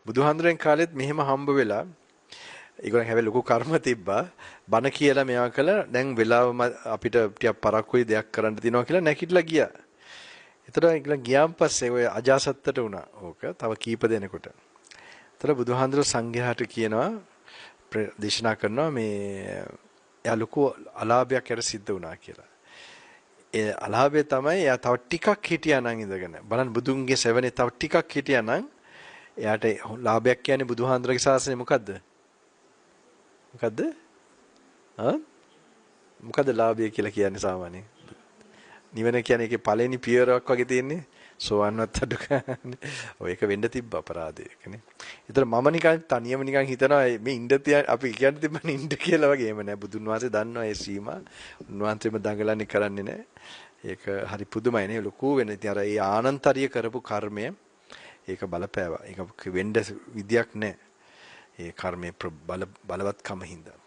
බුදුහාඳුරෙන් කාලෙත් මෙහෙම හම්බ වෙලා ඒගොල්ලන් හැබැයි ලොකු කර්ම තිබ්බා. බණ කියලා මෙයා කළා. දැන් වෙලාව අපිට ටිකක් පරක්කුයි දෙයක් කරන්න තියෙනවා කියලා නැකිట్లా ගියා. ඒතර ඒගොල්ලන් ගියාන් පස්සේ ඔය අජාසත්තට වුණා. ඕක තව කීප දෙනෙකුට. ඒතර බුදුහාඳුර සංඝයාට කියනවා දේශනා කරනවා මේ එයා ලොකු අලාභයක් යට සිද්ධ වුණා කියලා. ඒ අලාභය තමයි එයා තව ටිකක් හිටියා නම් ඉඳගෙන. බලන්න බුදුන්ගේ සෙවනේ තව ටිකක් හිටියා නම් එයාට ලාභයක් කියන්නේ බුදුහාඳුරගේ ශාසනය මොකද්ද? මොකද්ද? මොකද්ද ලාභය කියලා කියන්නේ සාමාන්‍යයෙන්? නිවන කියන්නේ ඒකේ පළවෙනි පියවරක් වගේ තියෙන්නේ. සෝවන්වත් අඩු ගන්න. ඔය එක වෙන්න තිබ්බ අපරාධයකනේ. ඒතර මම නිකන් තනියම නිකන් හිතනවා මේ ඉන්න අපි කියන්නේ තිබ්බනේ ඉන්න කියලා වගේ. එහෙම නෑ. බුදුන් වහන්සේ දන්නවා ඒ සීමා. උන්වහන්සේම දඟලන්නේ කරන්නේ නෑ. ඒක හරි පුදුමයි නේ. ලොකු වෙන. ඉතින් අර ඒ ආනන්තරිය කරපු කර්මය ඒක බලපෑවා. ඒක වෙන්න විදියක් නෑ. ඒ කර්මයේ බලවත්කම හින්දා